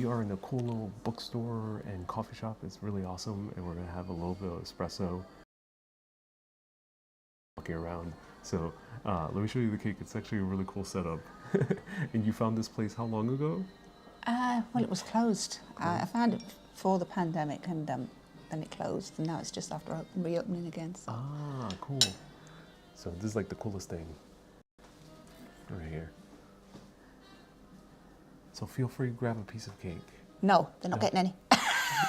are in a cool little bookstore and coffee shop. It's really awesome, and we're gonna have a little bit of espresso. Walking around. So let me show you the cake. It's actually a really cool setup. And you found this place how long ago? Well, it was closed. I found it before the pandemic, and then it closed, and now it's just after reopening again. So. Ah, cool. So this is like the coolest thing right here. So feel free to grab a piece of cake. No, they're not getting any.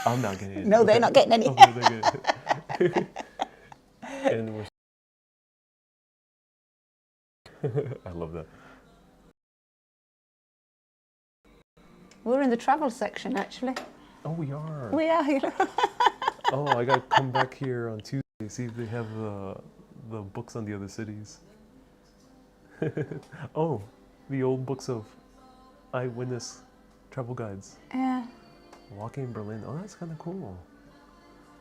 I'm not getting it. No, they're not getting any. Okay, they're good. And we're I love that. We're in the travel section, actually. Oh, we are. We are here. Oh, I gotta come back here on Tuesday, see if they have the books on the other cities. Oh, the old books of eyewitness travel guides. Yeah. Walking in Berlin. Oh, that's kind of cool.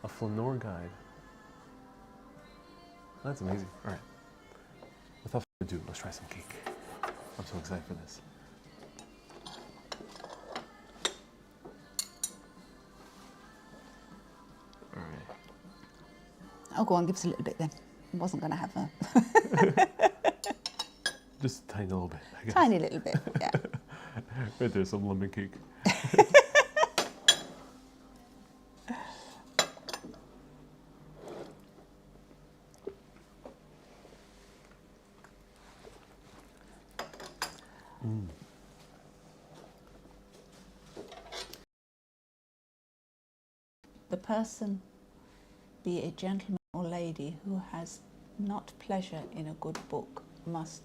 A flaneur guide. That's amazing. All right. Without further ado, let's try some cake. I'm so excited for this. All right. Oh, go on, give us a little bit then. I wasn't going to have a... Just a tiny little bit, I guess. Tiny little bit, yeah. Right there, some lemon cake. The person, be it gentleman or lady, who has not pleasure in a good book must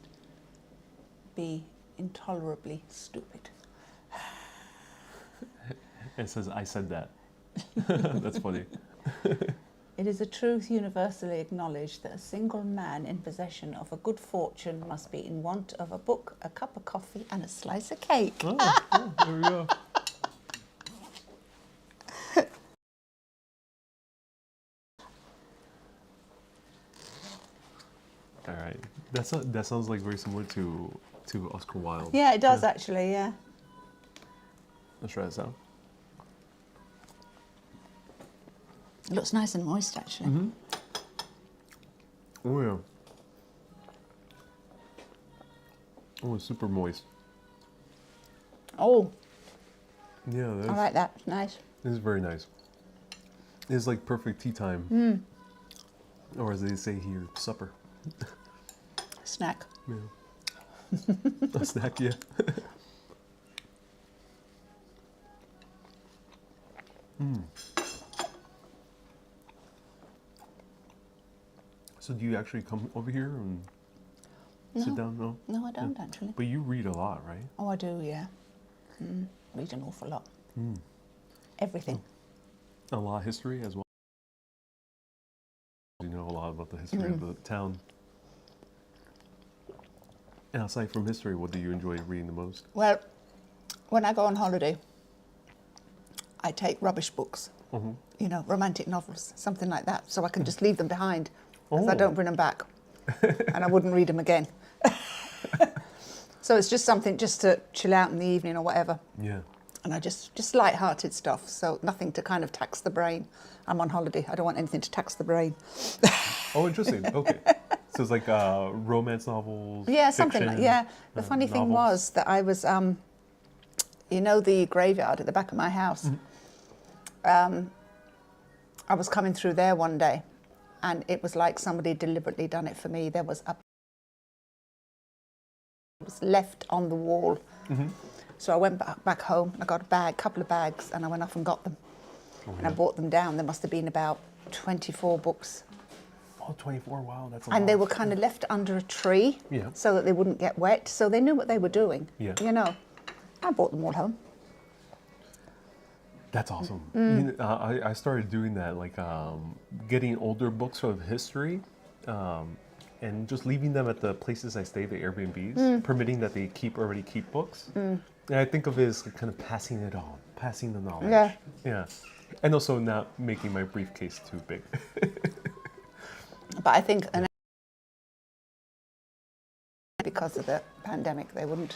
be intolerably stupid. It says, I said that. That's funny. It is a truth universally acknowledged that a single man in possession of a good fortune must be in want of a book, a cup of coffee, and a slice of cake. Oh, there we go. All right, that sounds like very similar to Oscar Wilde. Yeah, it does actually. Yeah. Let's try this out. It looks nice and moist actually. Mm-hmm. Oh yeah. Oh, it's super moist. Oh. Yeah, I like that. It's nice. This is very nice. It's like perfect tea time. Or as they say here, supper. Snack. Yeah. A snack, yeah. So do you actually come over here and sit down? No? No, I don't actually. But you read a lot, right? Oh, I do, yeah. Read an awful lot. Everything. A lot of history as well. You know a lot about the history of the town. And aside from history, what do you enjoy reading the most? Well, when I go on holiday, I take rubbish books, you know, romantic novels, something like that, so I can just leave them behind, because I don't bring them back, and I wouldn't read them again. So it's just something just to chill out in the evening or whatever. Yeah. And I just light-hearted stuff, so nothing to kind of tax the brain. I'm on holiday, I don't want anything to tax the brain. Oh, interesting. Okay. So it's like romance novels. Yeah, something fiction, like, yeah. The funny thing was that I was, you know, the graveyard at the back of my house. I was coming through there one day, and it was like somebody deliberately done it for me. There was it was left on the wall. So I went back home, I got a couple of bags, and I went off and got them. And I brought them down. There must have been about 24 books. Oh, 24, wow, that's a lot. And they were kind of left under a tree so that they wouldn't get wet. So they knew what they were doing, you know. I brought them all home. That's awesome. You know, I started doing that, like getting older books of history and just leaving them at the places I stay, the Airbnbs, permitting that they already keep books. And I think of it as kind of passing it on, passing the knowledge. Yeah. Yeah. And also not making my briefcase too big. But I think because of the pandemic, they wouldn't,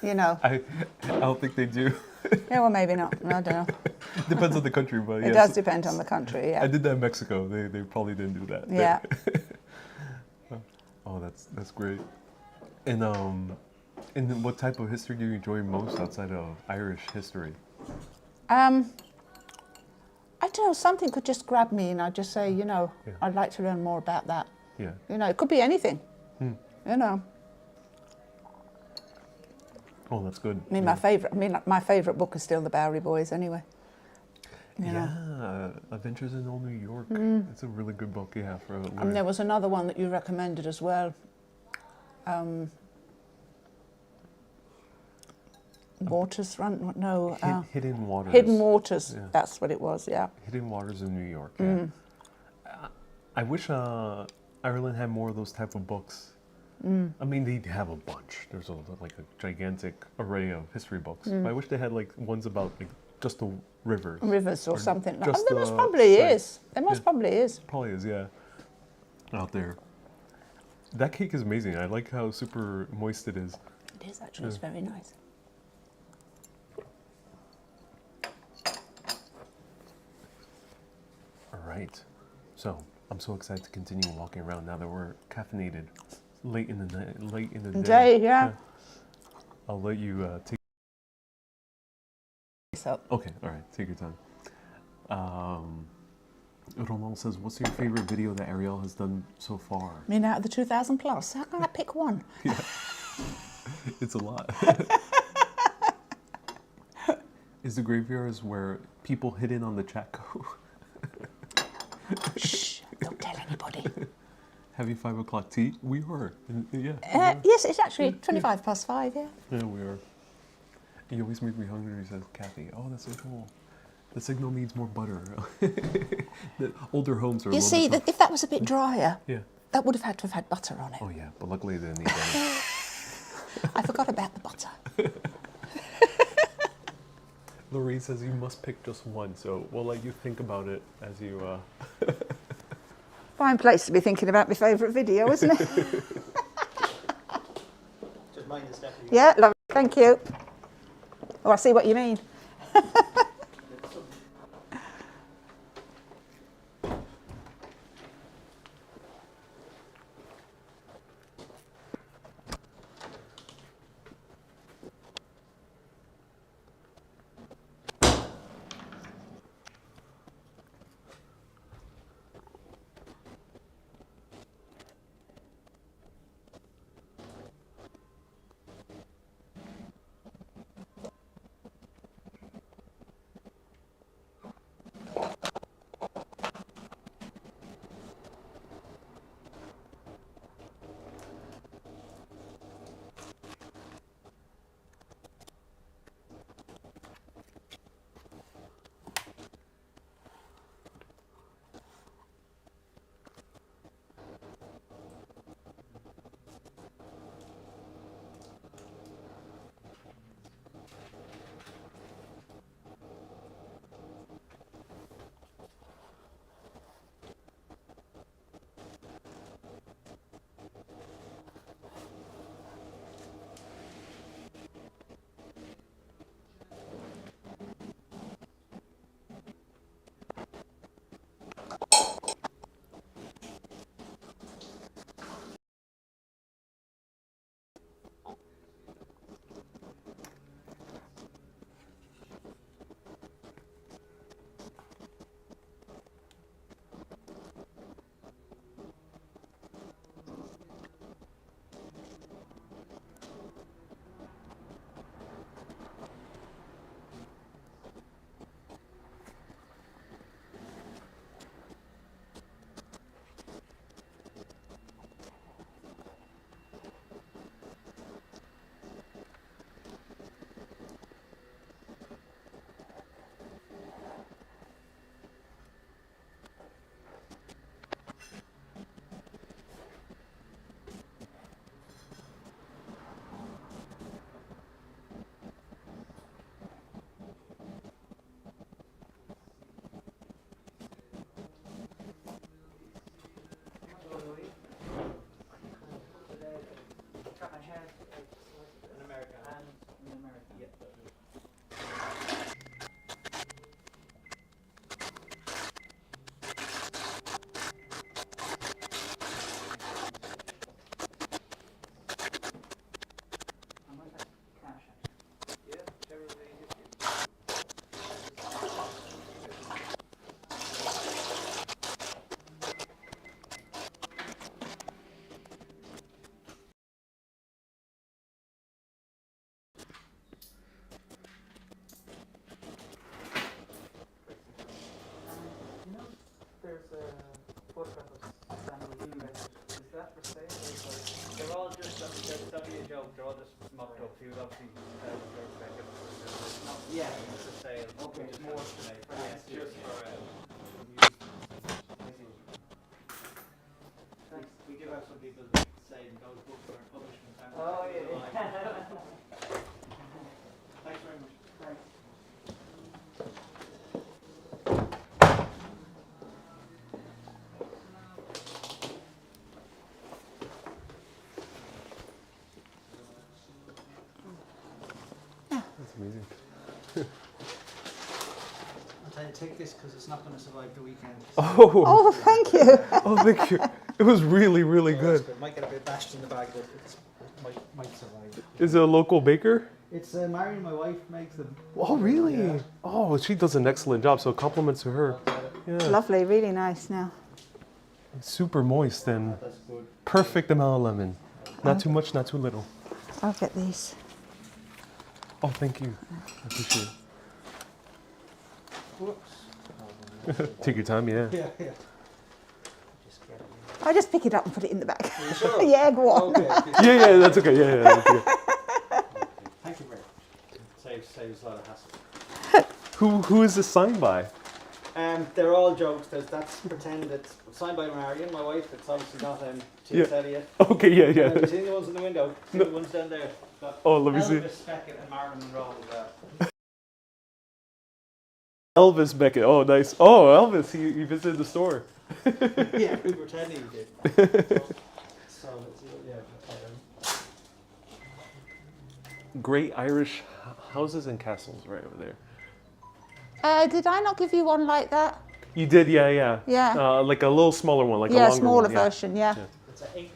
you know. I don't think they do. Yeah, well, maybe not. I don't know. Depends on the country, but It does depend on the country, yeah. I did that in Mexico. They probably didn't do that. Yeah. Oh, that's great. And what type of history do you enjoy most outside of Irish history? I don't know, something could just grab me and I'd just say, you know, Yeah. I'd like to learn more about that. Yeah. You know, it could be anything, you know. Oh, that's good. I mean, my favourite book is still The Bowery Boys anyway. You know. Yeah, Adventures in Old New York. It's a really good book, yeah. And there was another one that you recommended as well. Waters Run, no. Hidden Waters. Hidden Waters, Yeah. that's what it was, yeah. Hidden Waters in New York, yeah. I wish Ireland had more of those type of books. I mean, they have a bunch. There's like a gigantic array of history books. But I wish they had like ones about like just the rivers. Rivers or something. Like just there most the probably sites. is. There most probably is. Probably is, yeah. Out there. That cake is amazing. I like how super moist it is. It is actually, it's very nice. All right. So I'm so excited to continue walking around now that we're caffeinated. Late in the night, late in the day. Yeah. I'll let you take. So, Okay, all right. Take your time. Roman says, "What's your favorite video that Ariel has done so far?" I mean, out of the 2,000 plus, how can I pick one? Yeah. It's a lot. Is the graveyards where people hid in on the chat go? Shh, don't tell anybody. Having 5 o'clock tea? We are. Yeah. Yes, it's actually 25 past 5, yeah. Yeah, we are. You always make me hungry, says Kathy. Oh, that's so cool. The signal needs more butter. The older homes are You see, if that was a bit drier, Yeah. that would have had to have had butter on it. Oh, yeah. But luckily they didn't need that. I forgot about the butter. Lorraine says you must pick just one, so we'll let you think about it as you... Fine place to be thinking about my favourite video, isn't it? Just mine is definitely. Yeah, lovely. Thank you. Oh, I see what you mean. be a joke. They're all just mocked up. He would obviously Yeah. it's a sale. Okay. It's more tonight. Yeah, it's just for we do have some people saying those books are publishment. Oh, yeah. Thanks very much. Thanks. That's amazing. I'll tell you, take this because it's not going to survive the weekend. Oh, Oh, thank you. oh, thank you. It was really, really good. It might get a bit bashed in the bag, but it might survive. Is it a local baker? It's Marion, my wife, makes them. Oh, really? Yeah. Oh, she does an excellent job. So compliments to her. Yeah. Lovely, really nice now. Super moist and That's good. perfect amount of lemon. Not too much, not too little. I'll get these. Oh, thank you. I appreciate Whoops. it. Take your time, yeah. Yeah, yeah. Just get it. I'll just pick it up and put it in the bag. Are you sure? Yeah, go on. Okay. Yeah, that's okay. Yeah, that's okay. Thank you very much. Saves a lot of hassle. Who is this signed by? They're all jokes. That's pretend it's signed by Marion, my wife. It's obviously not T.S. Yeah. Eliot. Okay, yeah, Have you yeah. seen the ones in the window? See the ones down there? Got Oh, let me see. Elvis, Beckett, and Marilyn Monroe. Elvis Beckett. Oh, nice. Oh, Elvis. He visited the store. Yeah, we were pretending he did. So yeah. Great Irish houses and castles right over there. Did I not give you one like that? You did, yeah. Yeah. Like a little smaller one, like a Yeah, longer smaller one. Yeah. version, yeah. It's an 8.91.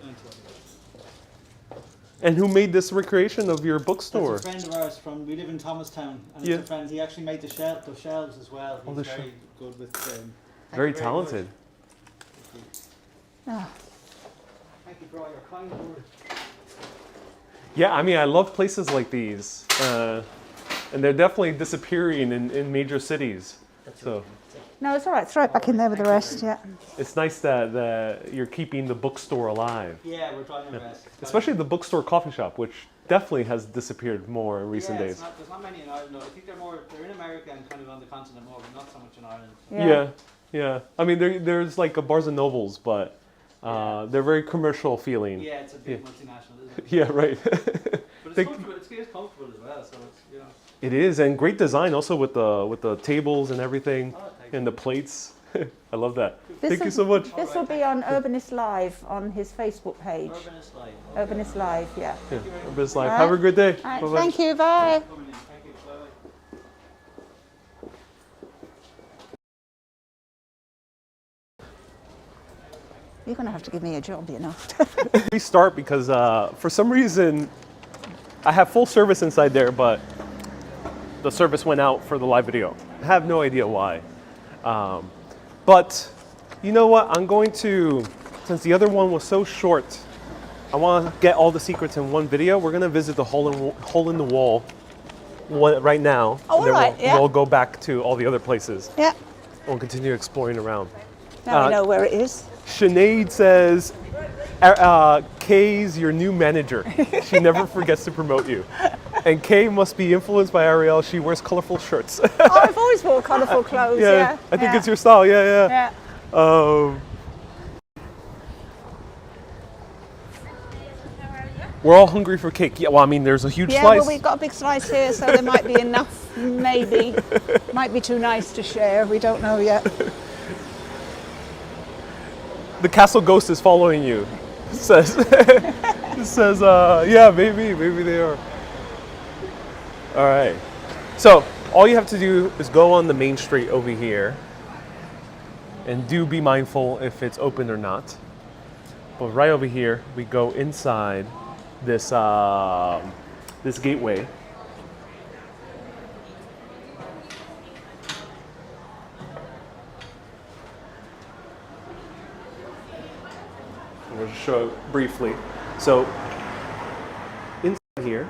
And who made this recreation of your bookstore? That's a friend of ours we live in Thomastown, and Yeah. it's a friend. He actually made the shelves as well. Oh, He's the very good with. Very talented. Oh. Thank you for all your kind words. Yeah, I mean, I love places like these. And they're definitely disappearing in major cities. So No, it's all right. Throw it back in there with the rest, yeah. it's nice that you're keeping the bookstore alive. Yeah, we're trying our best. Especially the bookstore coffee shop, which definitely has disappeared more in recent days. There's not many in Ireland. No. I think they're in America and kind of on the continent more, but not so much in Ireland. Yeah. I mean, there's like a Barnes and Nobles, but they're very commercial feeling. Yeah, it's a big multinational, isn't it? Yeah, right. But it's comfortable. It's comfortable as well, so it's It is, and great design also with the tables and everything, Oh, thank and the plates. I love that. This Thank you is- so much. This will be on Urbanist Live on his Facebook page. Urbanist life. Urbanist Live, yeah. Yeah. Urbanist Life. All Have a right. good day. All right, Bye-bye. thank you, bye. Coming in. Thank you. Bye. You're going to have to give me a job, you know. We start because for some reason I have full service inside there, but the service went out for the live video. I have no idea why. But you know what? I'm going to, since the other one was so short, I want to get all the secrets in one video. We're going to visit the hole in the wall right now. Oh, and then all right, yeah. We'll go back to all the other places. Yeah, We'll continue exploring around. now we know where it is. Sinead says, Kay's your new manager. She never forgets to promote you. And Kay must be influenced by Ariel. She wears colorful shirts. Oh, I've always wore colourful clothes, yeah. I think it's your style. Yeah. Yeah. We're all hungry for cake. Yeah, well, I mean, there's a huge Yeah, slice. well, we've got a big slice here, so there might be enough, maybe. Might be too nice to share, we don't know yet. The castle ghost is following you. It says, yeah, maybe they are. All right. So all you have to do is go on the main street over here, and do be mindful if it's open or not. But right over here, we go inside this this gateway. We'll just show it briefly. So inside here,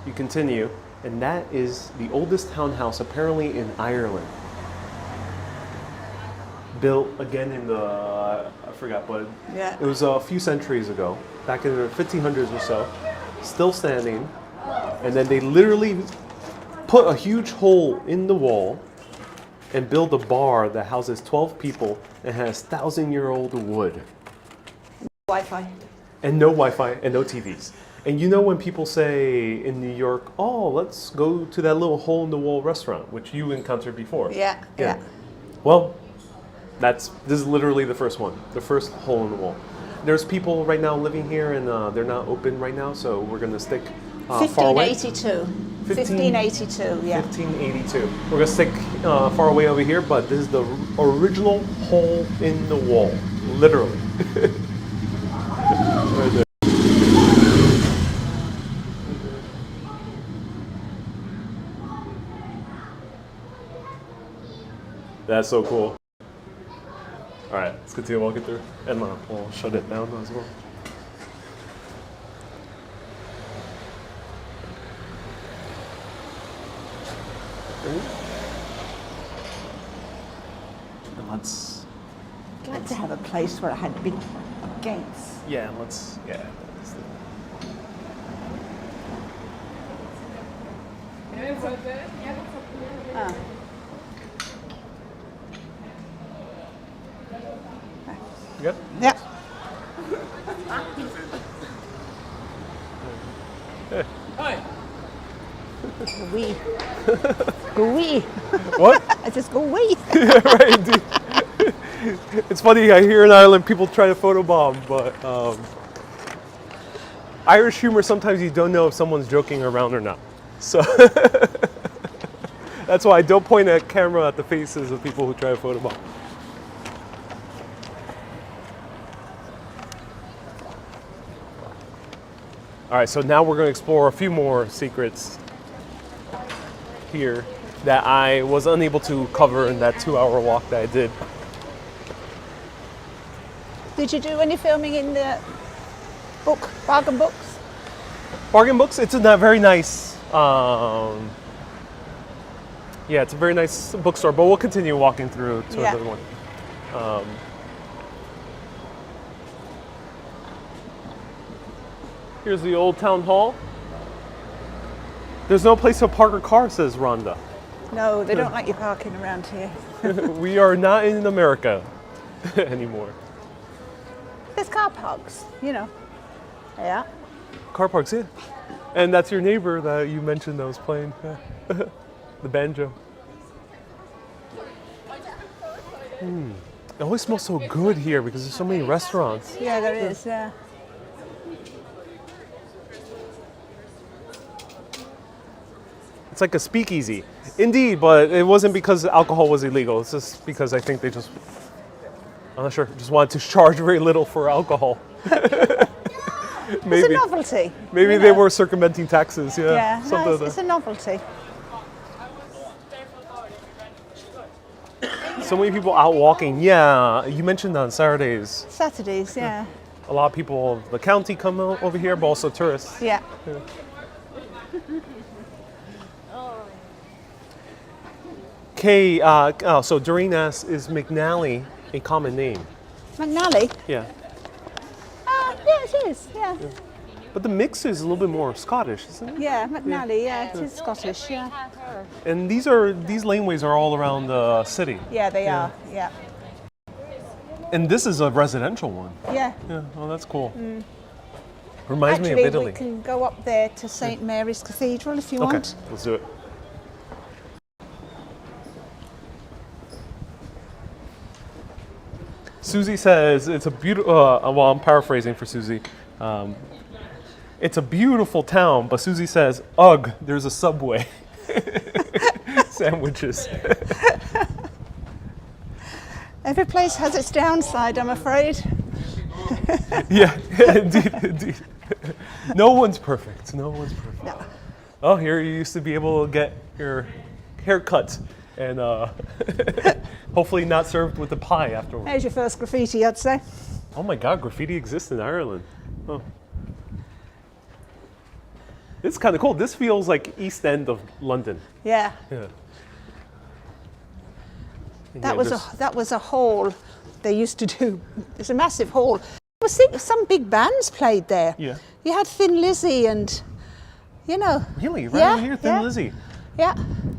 you continue, and that is the oldest townhouse apparently in Ireland. Built again in the, I forgot, but Yeah. it was a few centuries ago. back in the 1500s or so, still standing. And then they literally put a huge hole in the wall and build a bar that houses 12 people and has 1,000-year-old wood. Wi-Fi. And no Wi-Fi and no TVs. And you know when people say in New York, oh, let's go to that little hole-in-the-wall restaurant, which you encountered before. Yeah. Well, this is literally the first one, the first hole in the wall. There's people right now living here, and they're not open right now, so we're going to stick far away. 1582, yeah. 1582. We're going to stick far away over here, but this is the original hole in the wall, literally. Right there. That's so cool. All right, let's continue walking through, and we'll shut it down as well. And let's. I'd like to have a place where I had big gates. Yeah, let's. Yeah. Oh. Good? Yeah. Go wee. Go wee. What? I just go wee. Yeah, right, indeed. It's funny, I hear in Ireland people try to photobomb, but Irish humor, sometimes you don't know if someone's joking around or not. So that's why I don't point a camera at the faces of people who try to photobomb. All right, so now we're going to explore a few more secrets here that I was unable to cover in that 2-hour walk that I did. Did you do any filming in the bargain books? Bargain books, it's a very nice, it's a very nice bookstore, but we'll continue walking through to another one. Here's the old town hall. There's no place to park a car, says Rhonda. No, they don't like you parking around here. We are not in America anymore. There's car parks, you know. Yeah. Car parks, yeah. And that's your neighbor that you mentioned that was playing the banjo. It always smells so good here because there's so many restaurants. Yeah, there is, yeah. It's like a speakeasy. Indeed, but it wasn't because alcohol was illegal. It's just because I think they just, I'm not sure, just wanted to charge very little for alcohol. Maybe. It's a novelty. Maybe they were circumventing taxes, Yeah, something no, like it's that. a novelty. So many people out walking. Yeah, you mentioned on Saturdays. Saturdays, yeah. A lot of people of the county come over here, but also tourists. Yeah. Okay, so Doreen asks, is McNally a common name? McNally? Yeah. Yeah, it is, yeah. But the mix is a little bit more Scottish, isn't it? Yeah, McNally, yeah, it is Scottish, yeah. And these laneways are all around the city. Yeah, they are, yeah. And this is a residential one. Yeah. Yeah, oh, that's cool. Reminds me of Actually, Italy. we can go up there to St. Mary's Cathedral if you Okay, want. let's do it. Susie says it's a beautiful. Well, I'm paraphrasing for Susie. It's a beautiful town, but Susie says, "Ugh, there's a Subway." Sandwiches. Every place has its downside, I'm afraid. Yeah, indeed. No one's perfect. No one's perfect. No. Oh, here you used to be able to get your hair cut and hopefully not served with a pie afterwards. There's your first graffiti, I'd say. Oh my God, graffiti exists in Ireland. Oh. This is kind of cool. This feels like East End of London. Yeah. Yeah. That was a hall they used to do. It's a massive hall. Well, see, some big bands played there. Yeah. You had Thin Lizzy and, you know. Really? Right Yeah, over here, Thin yeah. Lizzy. Yeah.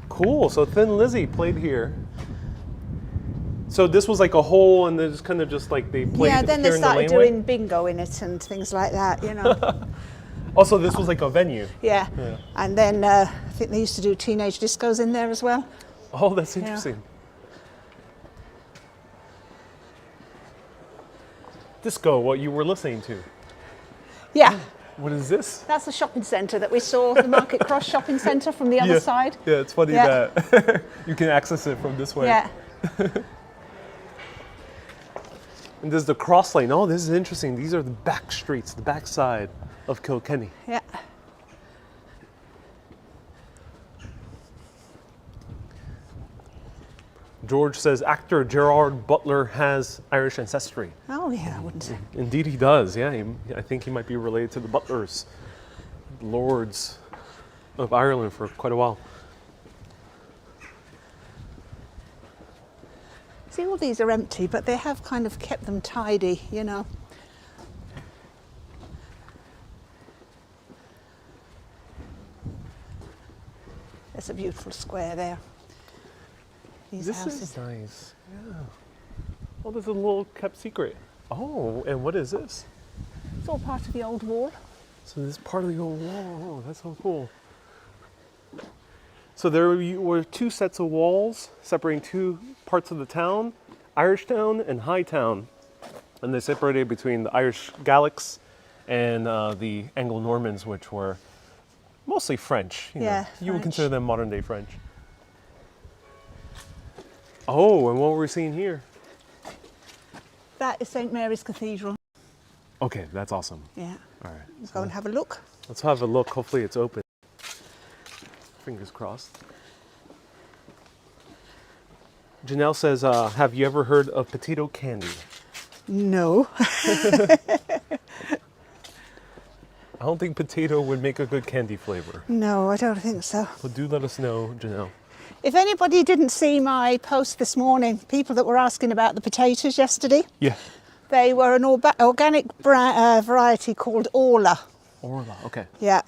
Cool. So Thin Lizzy played here. So this was like a hole, and they just kind of just like they played Yeah, then they here in the started laneway? doing bingo in it and things like that, you know. Also, this was like a venue. Yeah. Yeah. And then I think they used to do teenage discos in there as well. Oh, that's interesting. Disco, what you were listening to. Yeah. What is this? That's the shopping centre that we saw, the Market Cross shopping centre from the other side. Yeah, it's funny Yeah. that you can access it from this way. Yeah. And there's the cross lane. Oh, this is interesting. These are the back streets, the back side of Kilkenny. Yeah. George says actor Gerard Butler has Irish ancestry. Oh, yeah, I wouldn't say. Indeed, he does. Yeah, I think he might be related to the Butlers, lords of Ireland for quite a while. See, all these are empty, but they have kind of kept them tidy, you know. There's a beautiful square there. These This houses. is nice. Yeah. Oh, there's a little kept secret. Oh, and what is this? It's all part of the old wall. So this is part of the old wall. Oh, that's so cool. So there were two sets of walls separating two parts of the town, Irish Town and High Town. And they separated between the Irish Gaelics and the Anglo-Normans, which were mostly French. You know. Yeah, You would French. consider them modern day French. Oh, and what were we seeing here? That is St. Mary's Cathedral. Okay, that's awesome. Yeah. All right. Go and have a look. Let's have a look. Hopefully it's open. Fingers crossed. Janelle says, have you ever heard of potato candy? No. I don't think potato would make a good candy flavor. No, I don't think so. But do let us know, Janelle. If anybody didn't see my post this morning, people that were asking about the potatoes yesterday, Yeah. they were an organic variety called Orla. Orla, okay. Yeah.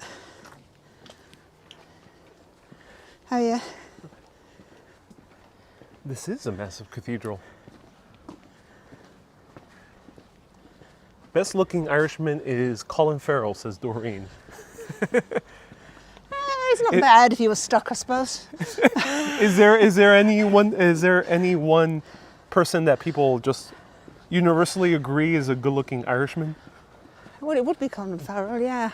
Oh yeah. This is a massive cathedral. Best looking Irishman is Colin Farrell, says Doreen. It's not bad if you were stuck, I suppose. Is there any one person that people just universally agree is a good looking Irishman Well, it would be Colin Farrell, yeah.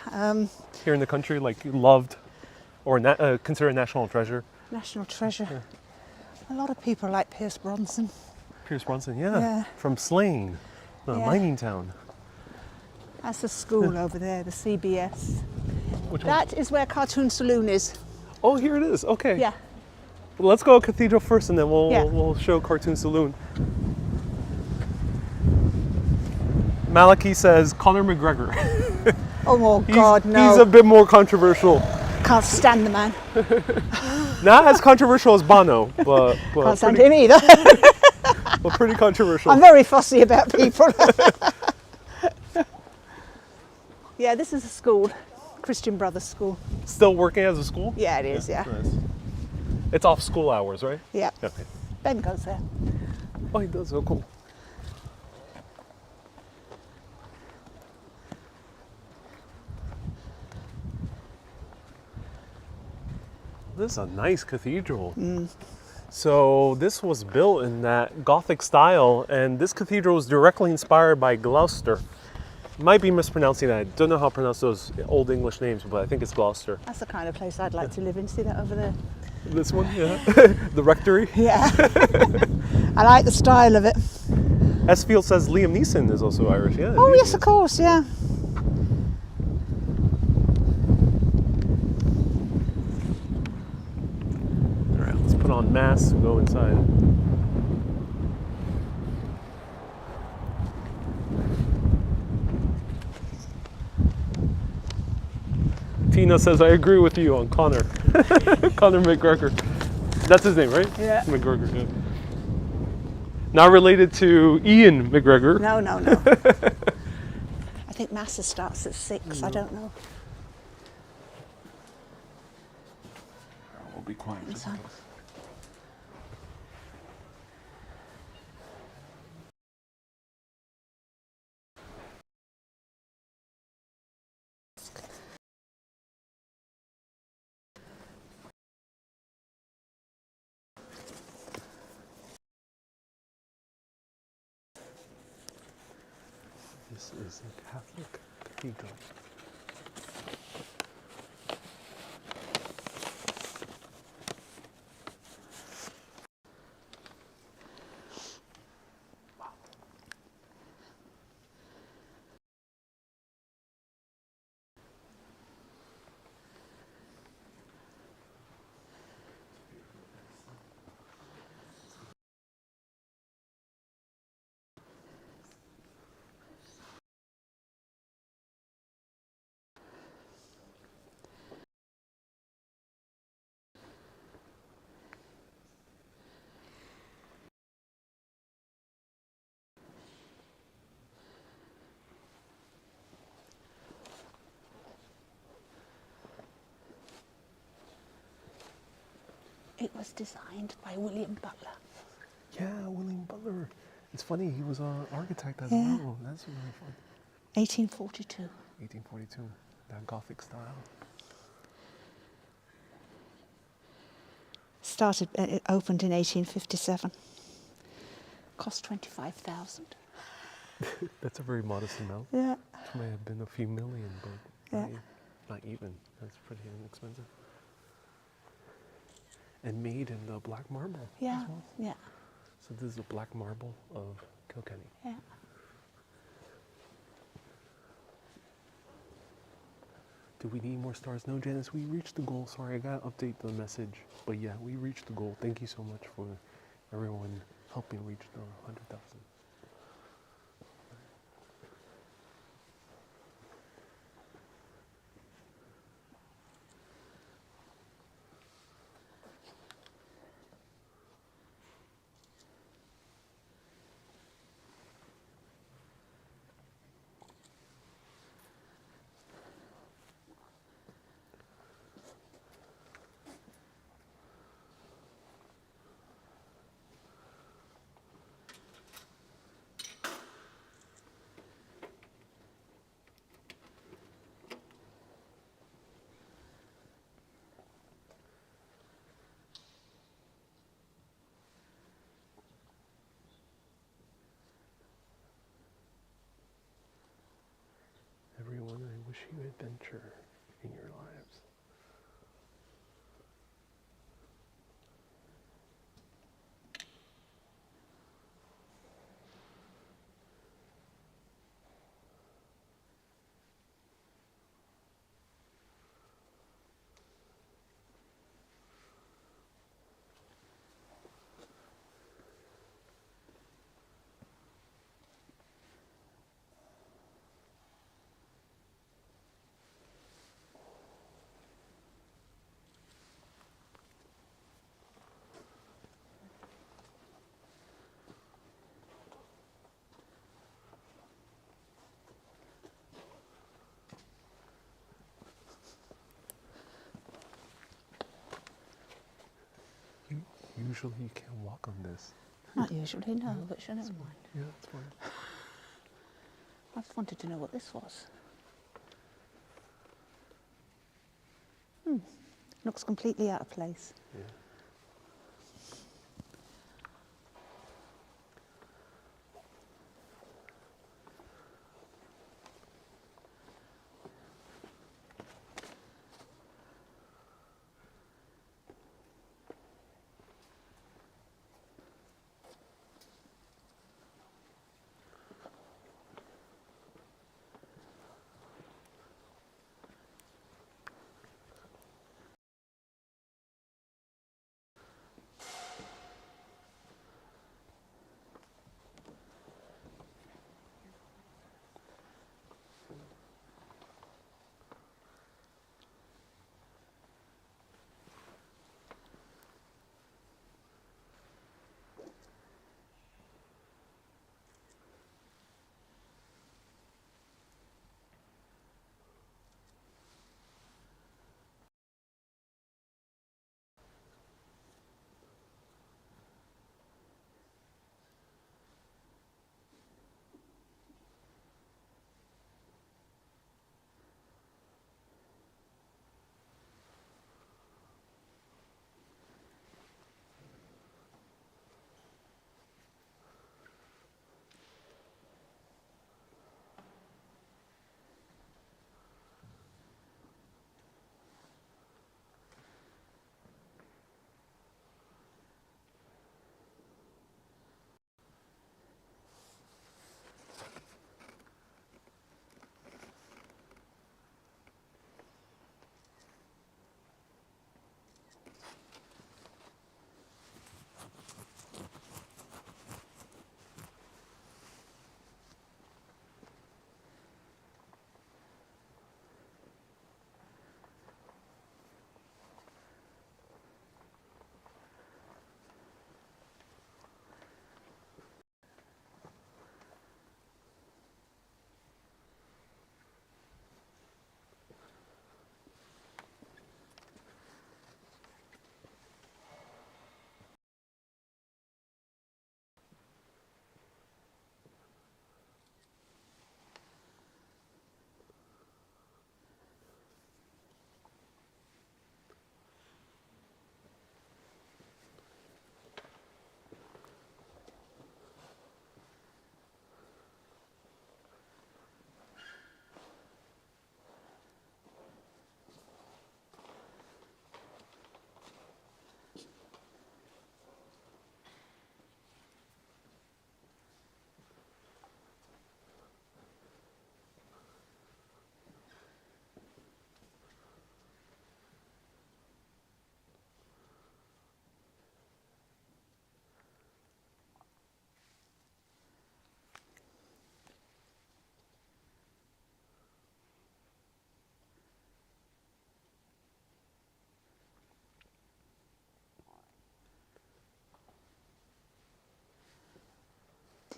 here in the country, like loved or considered a national treasure? National treasure. A lot of people like Pierce Bronson. Pierce Bronson, yeah. Yeah. From Slane, the Yeah. mining town. That's the school over there, the CBS. Which one? That is where Cartoon Saloon is. Oh, here it is. Okay. Yeah. Well, let's go Cathedral first, and then Yeah. we'll show Cartoon Saloon. Malachi says Conor McGregor. Oh God, no. He's a bit more controversial. Can't stand the man. Not as controversial as Bono, but Can't stand pretty, him either. but pretty controversial. I'm very fussy about people. Yeah, this is a school, Christian Brothers School. Still working as a school? Yeah, it is, yeah. Nice. It's off school hours, right? Yeah. Okay. Ben goes there. Oh, he does. Oh, cool. This is a nice cathedral. So this was built in that Gothic style, and this cathedral was directly inspired by Gloucester. Might be mispronouncing that. I don't know how to pronounce those old English names, but I think it's Gloucester. That's the kind of place I'd like to live in. See that over there? This one, yeah. The rectory. Yeah. I like the style of it. Esfield says Liam Neeson is also Irish, yeah. Oh, indeed yes, he of is. course, yeah. All right, let's put on masks and go inside. Tina says, I agree with you on Conor. Conor McGregor. That's his name, right? Yeah. McGregor, yeah. Not related to Ian McGregor. No, no, no. think Massa starts at 6, I don't know. We'll be quiet. Just in case. This is a Catholic cathedral. It was designed by William Butler. Yeah, William Butler. It's funny, he was an architect as Yeah. well. That's really fun. 1842. 1842, that Gothic style. It opened in 1857. Cost 25,000. That's a very modest amount. Yeah. It may have been a few million, but Yeah. not even. That's pretty inexpensive. And made in the black marble Yeah. as well. Yeah. So this is the black marble of Kilkenny. Yeah. Do we need more stars? No, Janice, we reached the goal. Sorry, I got to update the message. But yeah, we reached the goal. Thank you so much for everyone helping reach the 100,000. Everyone, I wish you adventure in your lives. Usually you can't walk on this. Not usually, no, but sure, never mind. Yeah, that's fine. I just wanted to know what this was. Looks completely out of place. Yeah.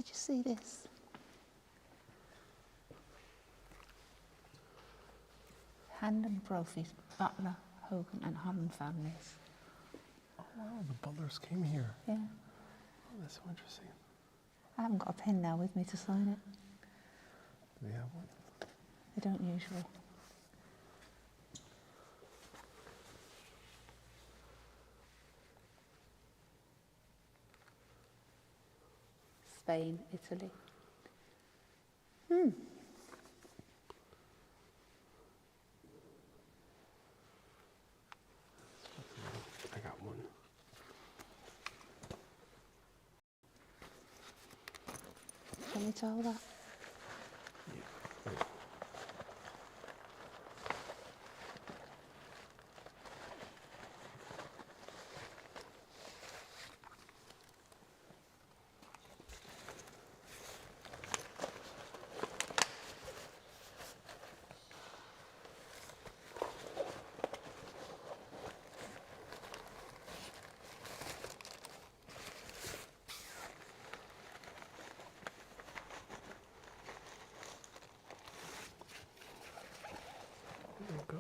Did you see this? Hand and Profit, Butler, Hogan and Holland families. Oh wow, the Butlers came here. Yeah. Oh, that's so interesting. I haven't got a pen now with me to sign it. Do they have one? They don't usually. Spain, Italy. I got one. Can you tell that? There you go.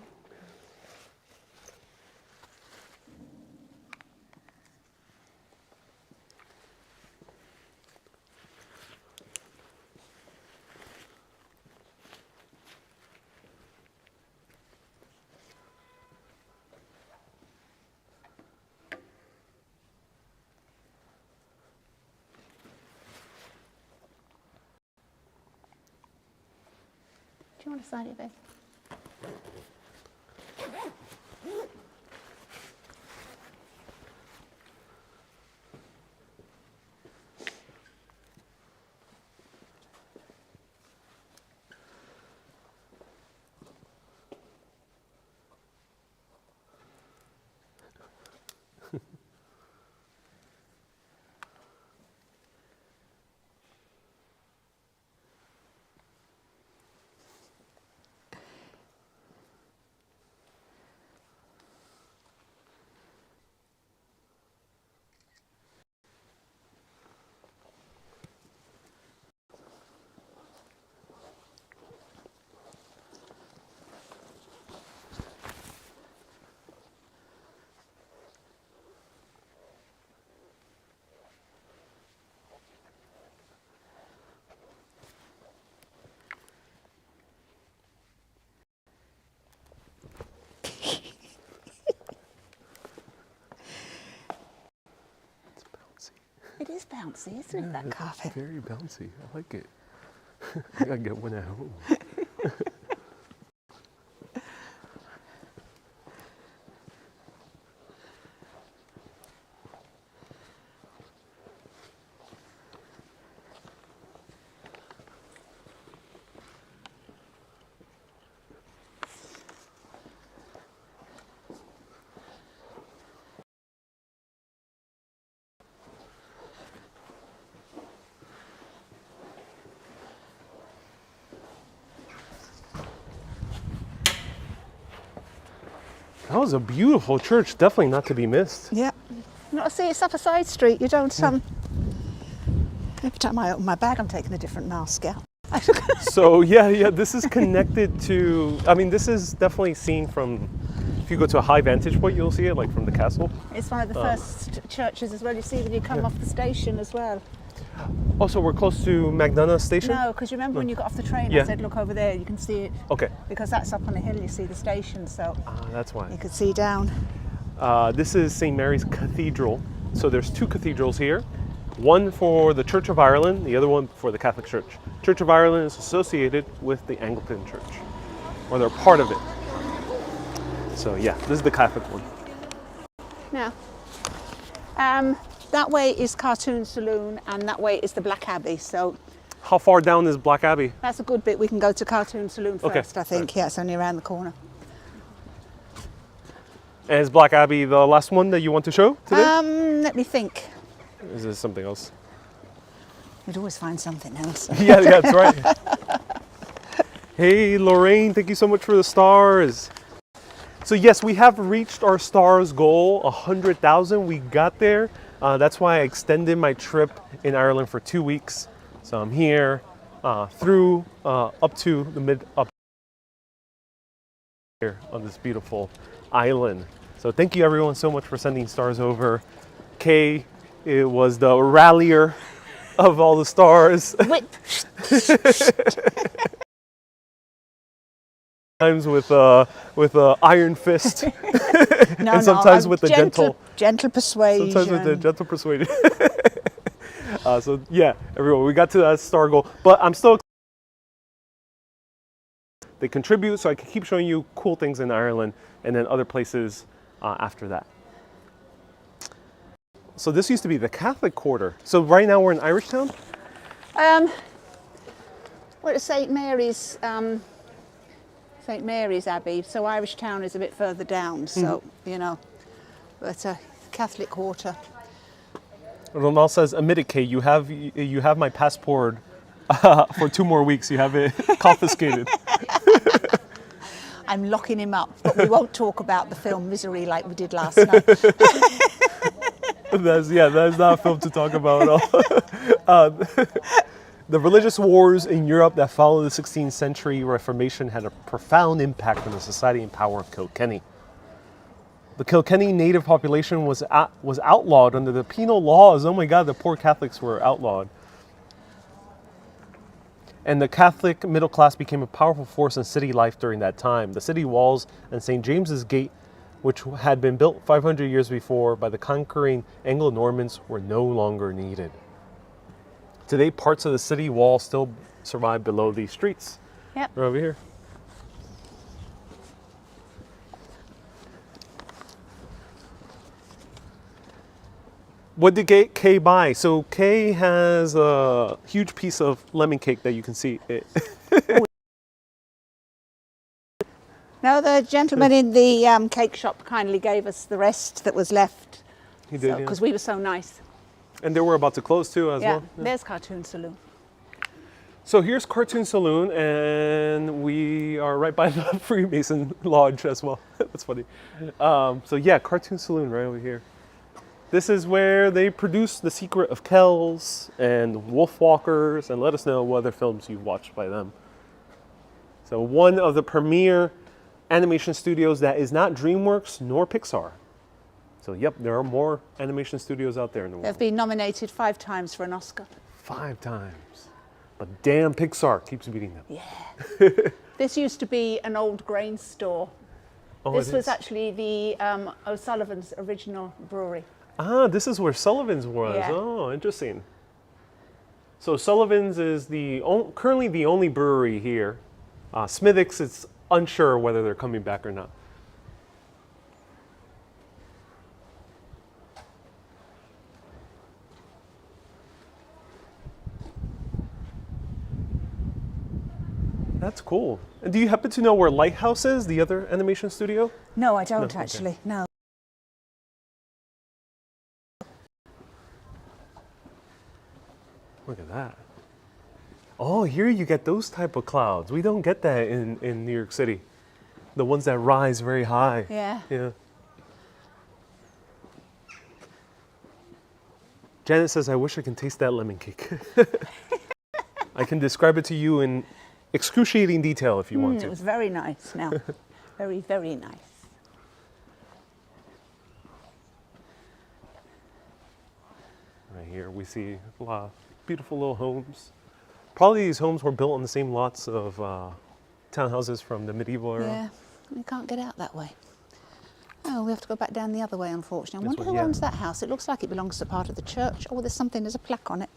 Do you want to sign it, babe? It is bouncy, isn't it, that It's carpet? very bouncy. I like it. I gotta get one at home. That was a beautiful church, definitely not to be missed. Yeah. Not see, it's up a side street. You don't. Every time I open my bag, I'm taking a different mask out. So yeah, this is connected to. I mean, this is definitely seen from. If you go to a high vantage point, you'll see it like from the castle. It's one of the first churches as well. You see when you come off the station as well. Also, we're close to McDonough Station. No, because you remember when you got off the train, Yeah. I said, look over there, you can see it. Okay. Because that's up on a hill, you see the station, so That's why. you could see down. This is St. Mary's Cathedral. So there's two cathedrals here. One for the Church of Ireland, the other one for the Catholic Church. Church of Ireland is associated with the Anglican Church, or they're part of it. So yeah, this is the Catholic one. Now, that way is Cartoon Saloon and that way is the Black Abbey, so How far down is Black Abbey? that's a good bit. We can go to Cartoon Saloon Okay. first, I think. Yeah, it's only around the corner. And is Black Abbey the last one that you want to show today? Let me think. Is there something else? We'd always find something else. Yeah, that's right. Hey, Lorraine, thank you so much for the stars. So yes, we have reached our stars goal, 100,000. We got there. That's why I extended my trip in Ireland for 2 weeks. So I'm here through up to the up here on this beautiful island. So thank you everyone so much for sending stars over. Kay, it was the rallier of all the stars. Sometimes with iron fist, and sometimes with the gentle persuasion. Sometimes with the gentle persuasion. So yeah, everyone, we got to that star goal, but I'm still. They contribute, so I can keep showing you cool things in Ireland, and then other places after that. So this used to be the Catholic quarter. So right now we're in Irishtown. Well, it's St Mary's. St Mary's Abbey, so Irishtown is a bit further down, so, you know, but a Catholic quarter. Ronald says, admit it, Kay, you have my passport for 2 more weeks. You have it confiscated. I'm locking him up, but we won't talk about the film Misery like we did last night. That's not a film to talk about at all. The religious wars in Europe that followed the 16th century Reformation had a profound impact on the society and power of Kilkenny. The Kilkenny native population was outlawed under the penal laws. Oh my God, the poor Catholics were outlawed. And the Catholic middle class became a powerful force in city life during that time. The city walls and St. James's Gate, which had been built 500 years before by the conquering Anglo-Normans, were no longer needed. Today, parts of the city wall still survive below these streets. Yep. Right over here. What did Kay buy? So Kay has a huge piece of lemon cake that you can see. No, the gentleman in the cake shop kindly gave us the rest that was left. He did, because we were so nice. And they were about to close too as well. Yeah, there's Cartoon Saloon. So here's Cartoon Saloon, and we are right by the Freemason Lodge as well. That's funny. So yeah, Cartoon Saloon right over here. This is where they produce The Secret of Kells and Wolfwalkers, and let us know what other films you've watched by them. So one of the premier animation studios that is not DreamWorks nor Pixar. So yep, there are more animation studios out there in the world. They've been nominated 5 times for an Oscar. 5 times. But damn, Pixar keeps beating them. Yeah. This used to be an old grain store. Oh, this was actually the O'Sullivan's original brewery. Ah, this is where Sullivan's was. Yeah. Oh, interesting. So Sullivan's is currently the only brewery here. Smithwick's, it's unsure whether they're coming back or not. That's cool. And do you happen to know where Lighthouse is, the other animation studio? No, I don't No, actually. okay. No. Look at that. Oh, here you get those type of clouds. We don't get that in New York City. The ones that rise very high. Yeah. Yeah. Janet says, I wish I can taste that lemon cake. I can describe it to you in excruciating detail if you want to. It was very nice now. Very, very nice. Right here we see a lot of beautiful little homes. Probably these homes were built on the same lots of townhouses from the medieval era. Yeah, we can't get out that way. Oh, we have to go back down the other way, unfortunately. I This wonder way, who yeah. owns that house. It looks like it belongs to part of the church. Oh, there's a plaque on it.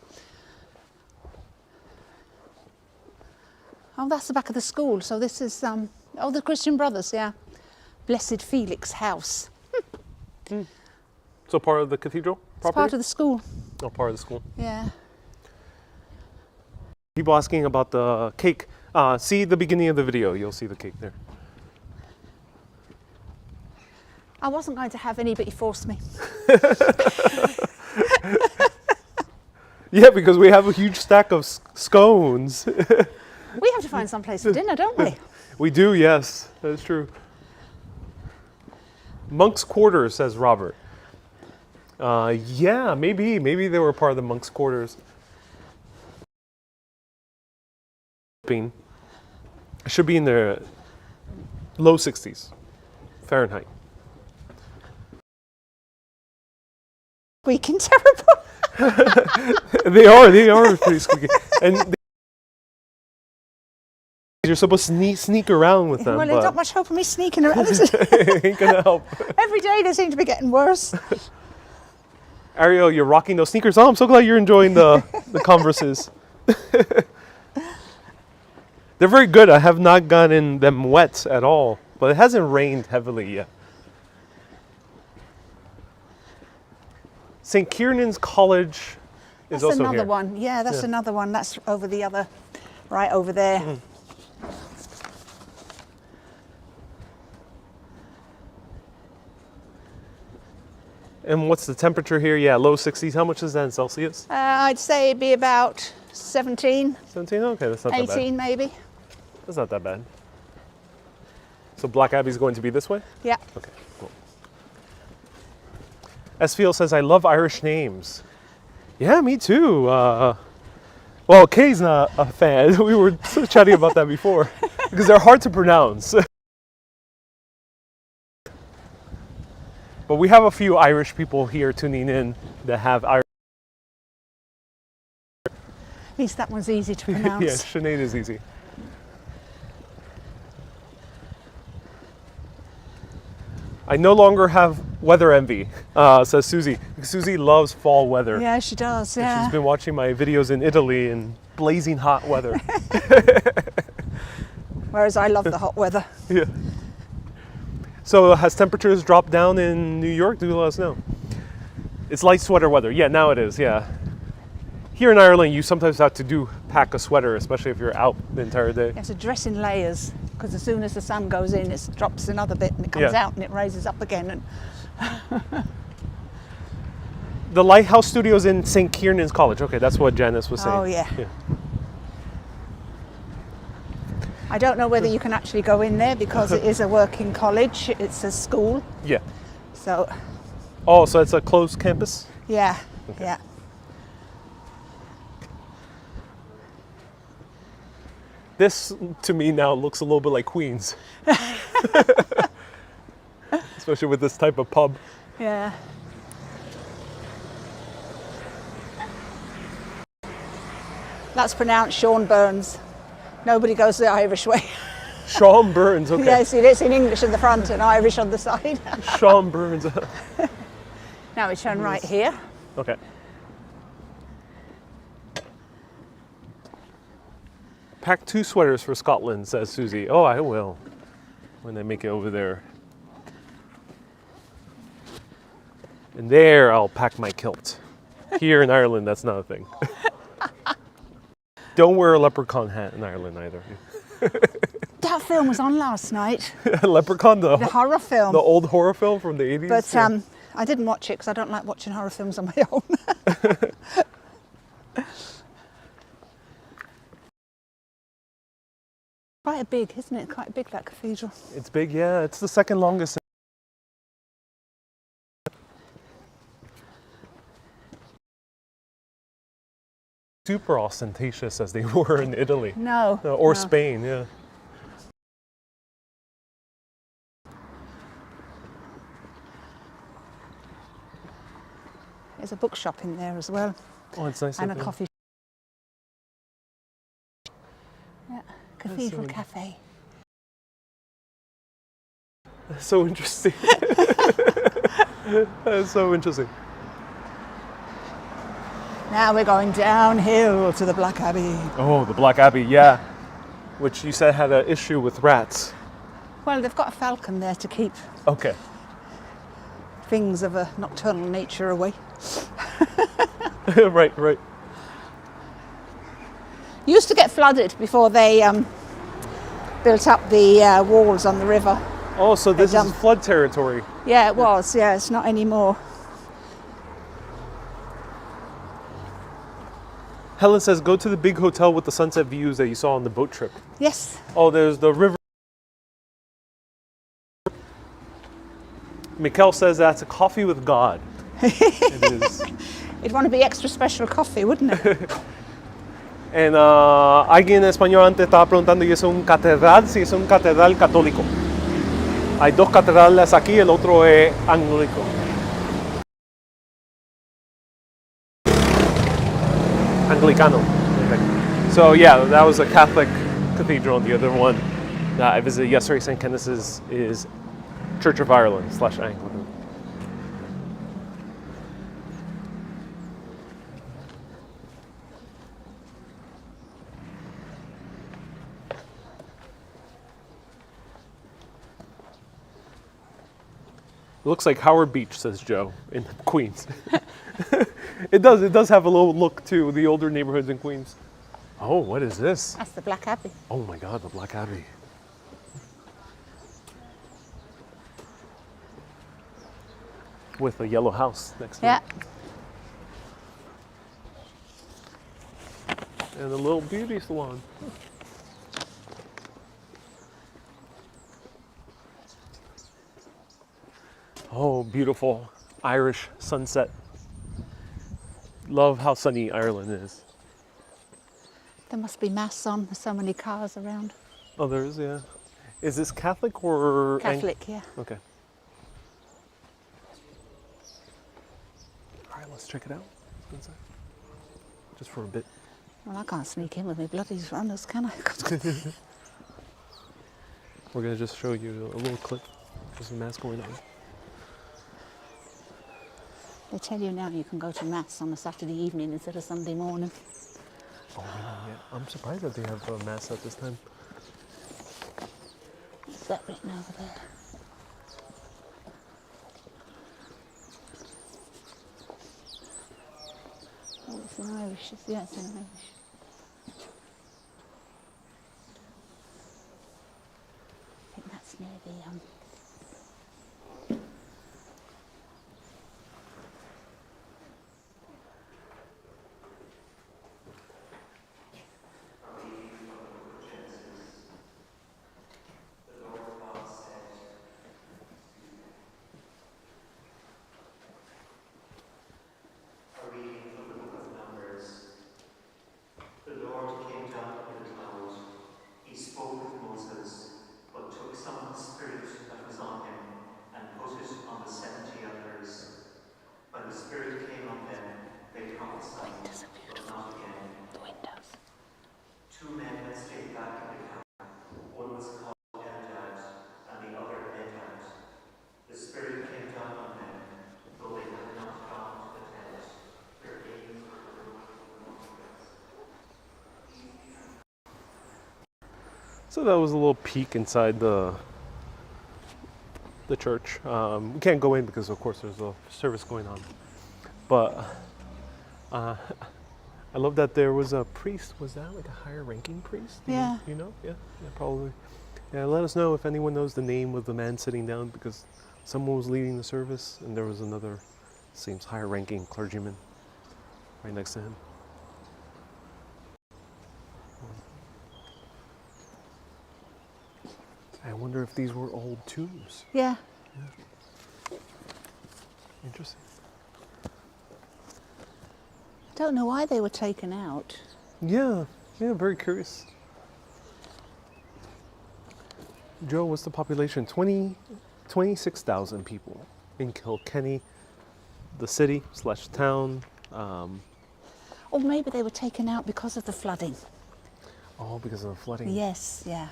Oh, that's the back of the school. So this is, oh, the Christian Brothers, yeah. Blessed Felix House. So part of the cathedral It's property? part of the school, Oh, part of the school. yeah. People asking about the cake. See the beginning of the video. You'll see the cake there. I wasn't going to have any, but he forced me. Yeah, because we have a huge stack of scones. We have to find some place for dinner, don't we? We do, yes. That is true. Monk's Quarters, says Robert. Yeah, maybe they were part of the Monk's Quarters. It should be in the low 60s Fahrenheit. Squeaking terrible. They are pretty squeaky. And you're supposed to sneak around with them. Well, there's not much hope of me sneaking around. Ain't gonna help. Every day they seem to be getting worse. Ariel, you're rocking those sneakers. Oh, I'm so glad you're enjoying the Converses. They're very good. I have not gotten them wet at all, but it hasn't rained heavily yet. St. Kiernan's College is That's also another here. one. Yeah, that's another one. That's over the other, right over there. Mm-hmm. And what's the temperature here? Yeah, low 60s. How much is that in Celsius? I'd say it'd be about 17, 17? Okay, that's not that bad. 18 maybe. That's not that bad. So Black Abbey's going to be this way? Yeah. Okay, cool. Esfiel says, I love Irish names. Yeah, me too. Well, Kay's not a fan. We were chatting about that before. Because they're hard to pronounce. But we have a few Irish people here tuning in that have Irish. At least that one's easy to pronounce. Yeah, Sinead is easy. I no longer have weather envy, says Susie. Susie loves fall weather. Yeah, she does, And yeah. she's been watching my videos in Italy in blazing hot weather. Whereas I love the hot weather. Yeah. So has temperatures dropped down in New York? Do let us know. It's light sweater weather. Yeah, now it is, yeah. Here in Ireland, you sometimes have to pack a sweater, especially if you're out the entire day. You have to dress in layers, because as soon as the sun goes in, it drops another bit and it comes Yeah. out and it raises up again. And The Lighthouse Studios in St. Kiernan's College. Okay, that's what Janice was saying. Oh, yeah. I don't know whether you can actually go in there because it is a working college. It's a school. Yeah. So, Oh, so it's a closed campus? yeah, yeah. This, to me, now looks a little bit like Queens. Especially with this type of pub. Yeah. That's pronounced Sean Burns. Nobody goes the Irish way. Sean Burns, okay. Yeah, see, it's in English in the front and Irish on the side. Sean Burns. Now we turn right here. Okay. Pack 2 sweaters for Scotland, says Susie. Oh, I will when I make it over there. And there I'll pack my kilt. Here in Ireland, that's not a thing. Don't wear a leprechaun hat in Ireland either. That film was on last night, Leprechaun, the horror film. old horror film from the 80s? But Yeah. I didn't watch it because I don't like watching horror films on my own. Quite a big, isn't it? Quite big, that cathedral. It's big, yeah. It's the second longest. Super ostentatious as they were in Italy. No. Or no. Spain, yeah. There's a bookshop in there as well, Oh, it's nice. and a up there. coffee shop. Yeah, Cathedral Cafe. That's so interesting. That's so interesting. Now we're going downhill to the Black Abbey. Oh, the Black Abbey, yeah. Which you said had an issue with rats. Well, they've got a falcon there to keep Okay. things of a nocturnal nature away. Right, right. Used to get flooded before they built up the walls on the river. Oh, so this They is flood territory. Yeah, it was. Yeah, it's not anymore. Helen says, go to the big hotel with the sunset views that you saw on the boat trip. Yes. Oh, there's the river. Mikkel says that's a coffee with God. It is. It'd want to be extra special coffee, wouldn't it? Alguien en español antes estaba preguntando y es un catedral, sí, es un catedral católico. Hay dos catedrales aquí, el otro es anglicano. Anglicano. Okay. So yeah, that was a Catholic cathedral. The other one that I visited yesterday, St. Kenneth's, is Church of Ireland / Anglican. It looks like Howard Beach, says Joe, in Queens. It does have a little look to the older neighborhoods in Queens. Oh, what is this? That's the Black Abbey. Oh my God, the Black Abbey. With a yellow house next to Yeah. it. And a little beauty salon. Oh, beautiful Irish sunset. Love how sunny Ireland is. There must be mass on. There's so many cars around. Oh, there is, yeah. Is this Catholic or... Catholic, yeah. Okay. All right, let's check it out. Inside. Just for a bit. Well, I can't sneak in with my bloody runners, can I? We're going to just show you a little clip. There's a mass going on. They tell you now you can go to mass on a Saturday evening instead of Sunday morning. Oh, yeah. I'm surprised that they have a mass at this time. What's that written over there? Oh, it's in Irish. Yeah, it's in Irish. I think that's near the So that was a little peek inside the church. We can't go in because, of course, there's a service going on. But I love that there was a priest. Was that like a higher ranking priest? Yeah. You know? Yeah, probably. Yeah, let us know if anyone knows the name of the man sitting down, because someone was leading the service and there was another, seems higher ranking clergyman right next to him. I wonder if these were old tombs. Yeah. Interesting. I don't know why they were taken out. Yeah, very curious. Joe, what's the population? 26,000 people in Kilkenny, the city / town. Or maybe they were taken out because of the flooding. Oh, because of the flooding. Yes, yeah.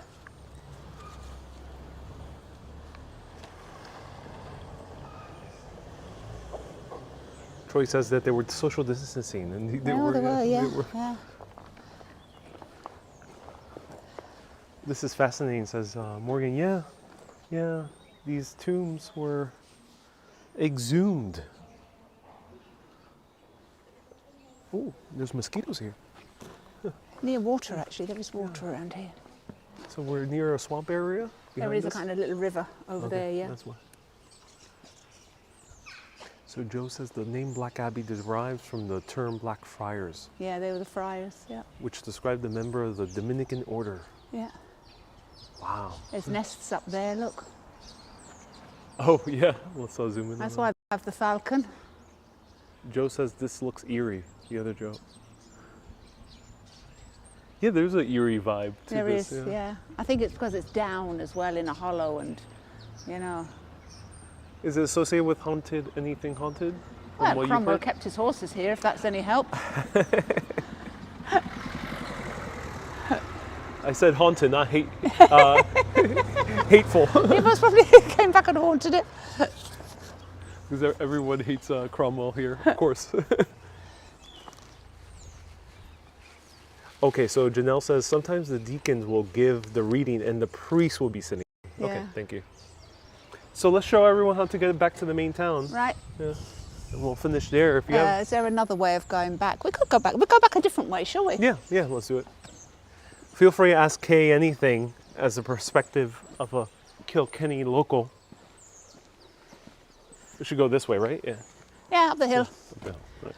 Troy says that they were social distancing, and they were. Yeah. This is fascinating, says Morgan. Yeah, these tombs were exhumed. Oh, there's mosquitoes here. Near water, actually. There is water around here. So we're near a swamp area? There is a kind of little river over there, yeah. That's why. So Joe says the name Black Abbey derives from the term Black Friars. Yeah, they were the friars, yeah. Which described a member of the Dominican order. Yeah. Wow. There's nests up there, look. Oh, yeah. Let's zoom in. That's why they have the falcon. Joe says this looks eerie, the other Joe. Yeah, there's an eerie vibe to There this. is, yeah. I think it's because it's down as well in a hollow, and you know. Is it associated with haunted? Anything haunted? from Well, what you've Cromwell heard? kept his horses here, if that's any help. I said haunted, not hateful. He most probably came back and haunted it. Because everyone hates Cromwell here, of course. Okay, so Janelle says sometimes the deacons will give the reading and the priest will be sitting. Okay, Yeah. thank you. So let's show everyone how to get back to the main town. Right. Yeah. And we'll finish there if you have. Is there another way of going back? We could go back. We'll go back a different way, shall we? Yeah, let's do it. Feel free to ask Kay anything as a perspective of a Kilkenny local. We should go this way, right? Yeah. Yeah, up the hill. Okay, right.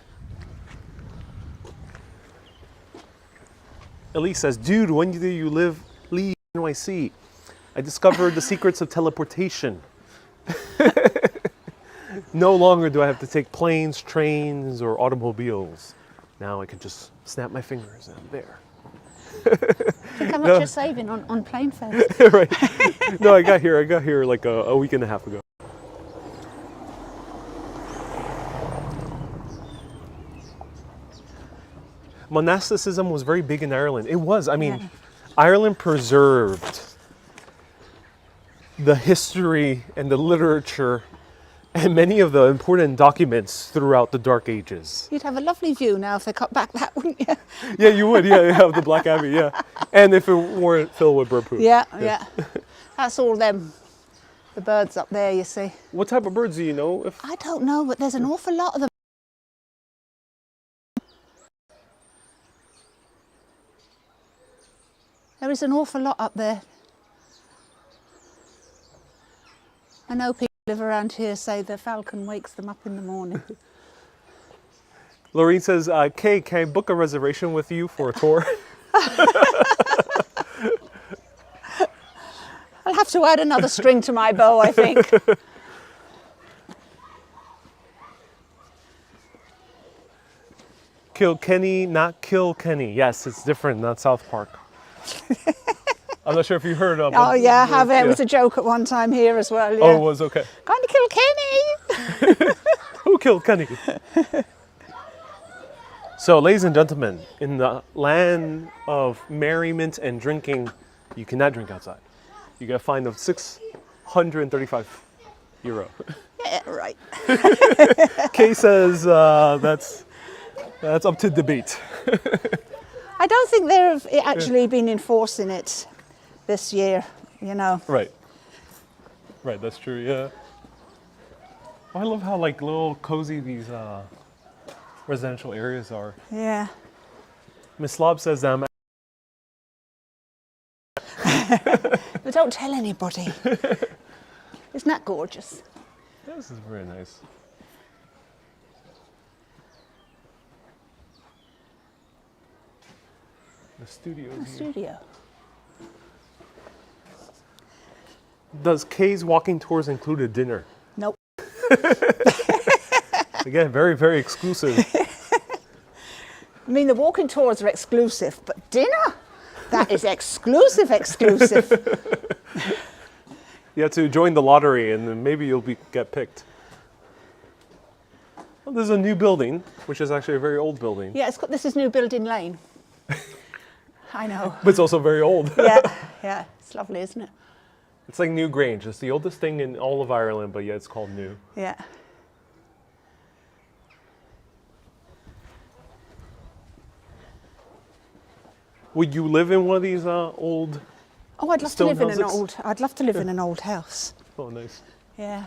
Elise says, dude, when do you leave NYC? I discovered the secrets of teleportation. No longer do I have to take planes, trains, or automobiles. Now I can just snap my fingers and I'm there. Look how much you're saving on plane fares. Right. No, I got here like a week and a half ago. Monasticism was very big in Ireland. It was. I mean, Yeah. Ireland preserved the history and the literature and many of the important documents throughout the Dark Ages. You'd have a lovely view now if they cut back that, wouldn't you? Yeah, you would. Yeah, you have the Black Abbey. Yeah, and if it weren't filled with bird poop. Yeah. That's all them, the birds up there, you see. What type of birds do you know? If I don't know, but there's an awful lot of them. There is an awful lot up there. I know people who live around here say the falcon wakes them up in the morning. Lorraine says, Kay, can I book a reservation with you for a tour? I'll have to add another string to my bow, I think. Kilkenny, not Kilkenny. Yes, it's different, not South Park. I'm not sure if you heard of it. Oh yeah, I have. It was a joke at one time here as well. Yeah. Oh, it was okay. Going to Kilkenny. Who killed Kenny? So, ladies and gentlemen, in the land of merriment and drinking, you cannot drink outside. You got a fine of €635. Yeah, right. Kay says that's up to debate. I don't think they've actually been enforcing it this year, you know. Right. Right, that's true, yeah. Oh, I love how like little cozy these residential areas are. Yeah. Miss Lob says But don't tell anybody. Isn't that gorgeous? this is very nice. The studio. The studio. Does Kay's walking tours include a dinner? Nope. Again, very, very exclusive. I mean, the walking tours are exclusive, but dinner? That is exclusive. You have to join the lottery and then maybe you'll get picked. Well, there's a new building, which is actually a very old building. Yeah, this is New Building Lane. I know. But it's also very old. Yeah, it's lovely, isn't it? It's like New Grange. It's the oldest thing in all of Ireland, but yet it's called New. Yeah. Would you live in one of these old? Oh, I'd love to Stone live in an houses? old. I'd love to live in an old house. Oh, nice. Yeah.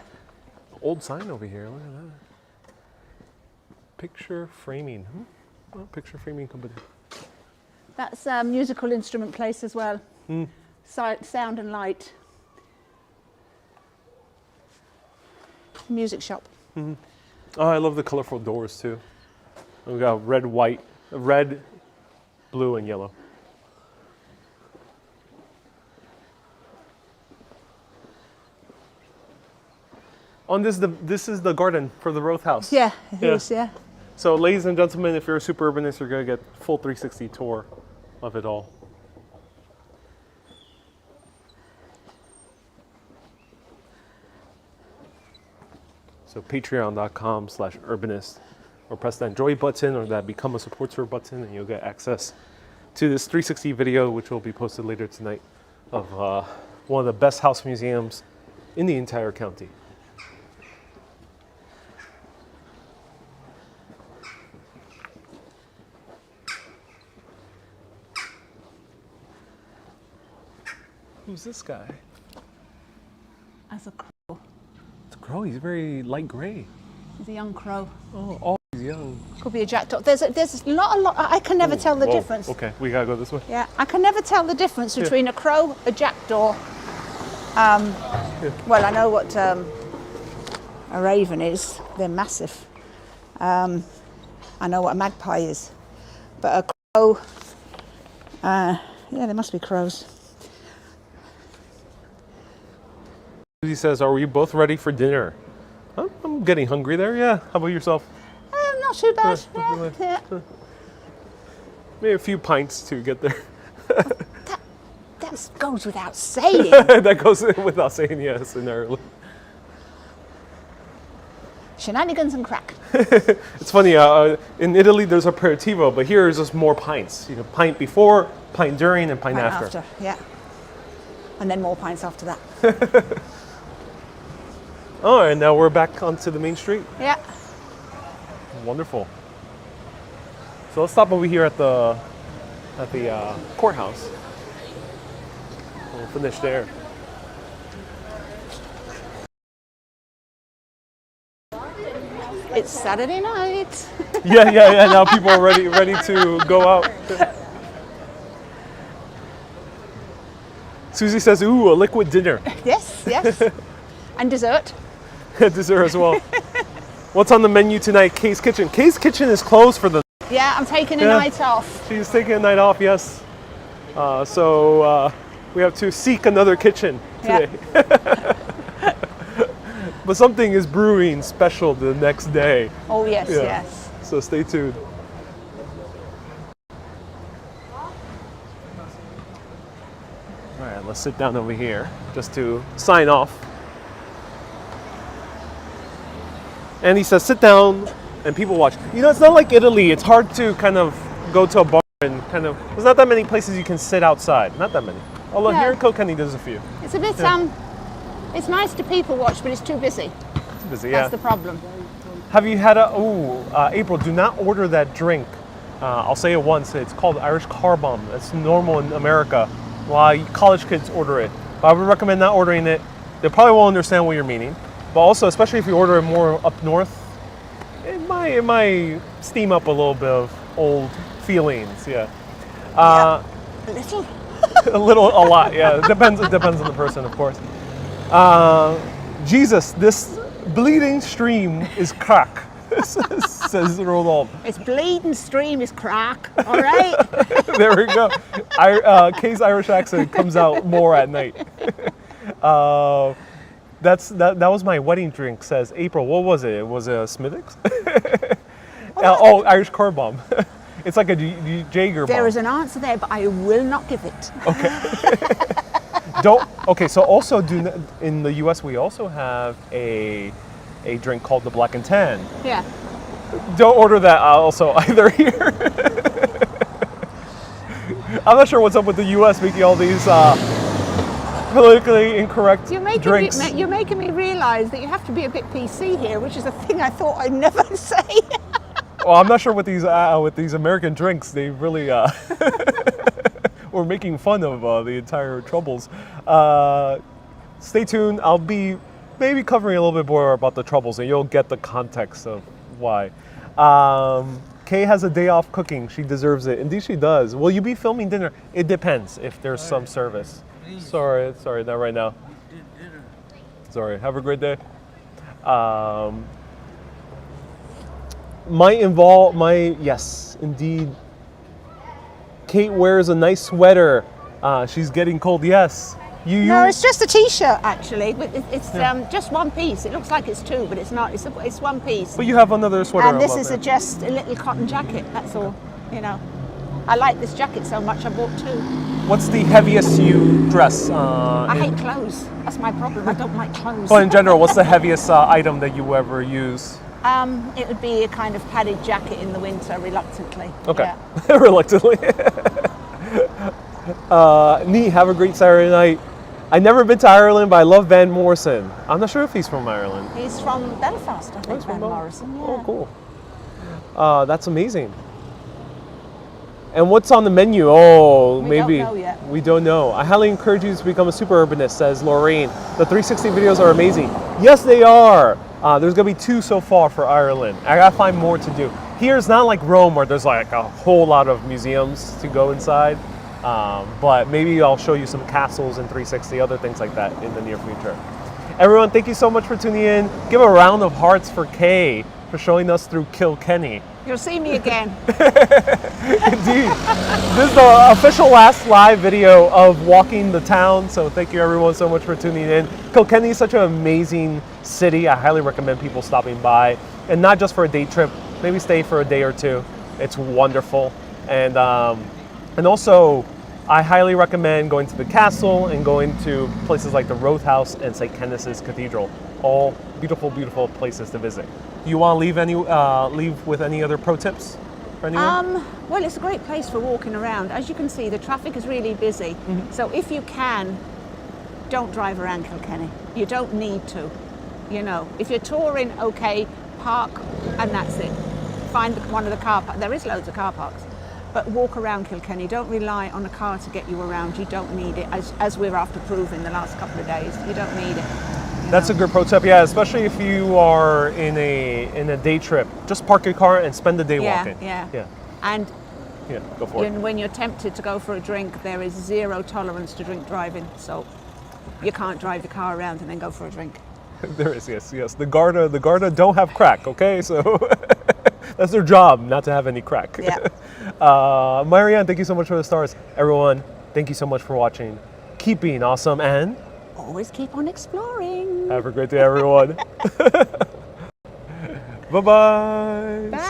Old sign over here. Look at that. Picture framing. Oh, picture framing company. That's a musical instrument place as well. Sound and light. Music shop. Oh, I love the colorful doors too. We got red, white, red, blue, and yellow. This is the garden for the Roth House. Yeah, it Yeah. is, yeah. So, ladies and gentlemen, if you're a super urbanist, you're gonna get full 360 tour of it all. So patreon.com/urbanist, or press that enjoy button or that become a supporter button, and you'll get access to this 360 video, which will be posted later tonight, of one of the best house museums in the entire county. Who's this guy? As a crow. It's a crow. He's very light gray. He's a young crow. Oh, he's young. Could be a jackdaw. There's not a lot. I can never tell the Whoa. difference. Okay, we gotta go this way. Yeah, I can never tell the difference between a crow, a jackdaw. Well, I know what a raven is. They're massive. I know what a magpie is, but a crow. Yeah, there must be crows. He says, "Are we both ready for dinner?" I'm getting hungry there. Yeah. How about yourself? Not too bad. Yeah, Yeah. Maybe a few pints to get there. That goes without saying. That goes without saying, yes, in Ireland. Shenanigans and crack. It's funny, in Italy there's aperitivo, but here is just more pints. You know, pint before, pint during, and pint after. Yeah. And then more pints after that. Oh, and now we're back onto the main street. Yeah. Wonderful. So let's stop over here at the courthouse. We'll finish there. It's Saturday night. Yeah. Now people are ready to go out. Susie says, "Ooh, a liquid dinner." Yes. And dessert. Dessert as well. What's on the menu tonight? Kay's Kitchen. Kay's Kitchen is closed for the. Yeah, I'm taking a night off. She's taking a night off. Yes. So we have to seek another kitchen today. Yeah. But something is brewing special the next day. Oh yes, Yeah. yes. So stay tuned. All right, let's sit down over here just to sign off. And he says, sit down and people watch. You know, it's not like Italy. It's hard to kind of go to a bar and kind of, there's not that many places you can sit outside. Not that many. Although Yeah. here in Kilkenny, there's a few. It's a bit it's nice to people watch, but it's too busy. It's busy, That's the problem. Have you had April, do not order that drink. I'll say it once. It's called Irish car bomb. That's normal in America. Why college kids order it. But I would recommend not ordering it. They probably won't understand what you're meaning. But also, especially if you order it more up north, it might steam up a little bit of old feelings. Yeah. A little. A lot. Yeah. It depends on the person, of course. Jesus, this bleeding stream is crack, says Rodolphe. It's bleeding stream is crack. All right. There we go. Kay's Irish accent comes out more at night. That was my wedding drink, says April. What was it? Was it a Smithwick's? Irish car bomb. It's like a Jaeger bomb. There is an answer there, but I will not give it. Okay. So also in the U.S. we also have a drink called the Black and Tan. Yeah. Don't order that also either here. I'm not sure what's up with the U.S. making all these politically incorrect drinks. You're making me realise that you have to be a bit PC here, which is a thing I thought I'd never say. Well, I'm not sure with these American drinks. They really were making fun of the entire troubles. Stay tuned. I'll be maybe covering a little bit more about the troubles, and you'll get the context of why. Kay has a day off cooking. She deserves it. Indeed, she does. Will you be filming dinner? It depends if there's some service. Please. Sorry, not right now. Dinner. Sorry. Have a great day. Yes, indeed. Kate wears a nice sweater. She's getting cold. Yes. No, it's just a t-shirt actually. It's just one piece. It looks like it's two, but it's not. It's one piece. But you have another sweater. And this above is there. just a little cotton jacket. That's all. You know. I like this jacket so much I bought 2. What's the heaviest you dress? I hate clothes. That's my problem. I don't like clothes. But in general, what's the heaviest item that you ever use? It would be a kind of padded jacket in the winter, reluctantly. Okay. Yeah. Reluctantly. Neat. Have a great Saturday night. I've never been to Ireland, but I love Van Morrison. I'm not sure if he's from Ireland. He's from Belfast, I think, He's from Van Bel- Morrison. Yeah. Oh, cool. That's amazing. And what's on the menu? Oh, We maybe. don't know yet. We don't know. I highly encourage you to become a super urbanist, says Lorraine. The 360 videos are amazing. Yes, they are. There's going to be 2 so far for Ireland. I got to find more to do. Here, it's not like Rome where there's like a whole lot of museums to go inside. But maybe I'll show you some castles in 360, other things like that in the near future. Everyone, thank you so much for tuning in. Give a round of hearts for Kay for showing us through Kilkenny. You'll see me again. Indeed. This is the official last live video of walking the town, so thank you everyone so much for tuning in. Kilkenny is such an amazing city. I highly recommend people stopping by, and not just for a day trip, maybe stay for a day or 2. It's wonderful. And also, I highly recommend going to the castle and going to places like the Roadhouse and St. Kenneth's Cathedral. All beautiful, beautiful places to visit. You want to leave with any other pro tips for anyone? Well, it's a great place for walking around. As you can see, the traffic is really busy. So if you can, don't drive around Kilkenny. You don't need to. You know, if you're touring, okay, park and that's it. Find one of the car parks. There is loads of car parks. But walk around Kilkenny. Don't rely on a car to get you around. You don't need it, as we're after proving the last couple of days. You don't need it. That's a good pro tip, yeah, especially if you are in a day trip. Just park your car and spend the day walking. Yeah. And Yeah, go for it. when you're tempted to go for a drink, there is 0 tolerance to drink driving. So you can't drive your car around and then go for a drink. There is, yes. The Garda don't have crack, okay? So that's their job, not to have any crack. Yeah. Marianne, thank you so much for the stars. Everyone, thank you so much for watching. Keep being awesome and Always keep on exploring. have a great day, everyone. Bye-bye. Bye.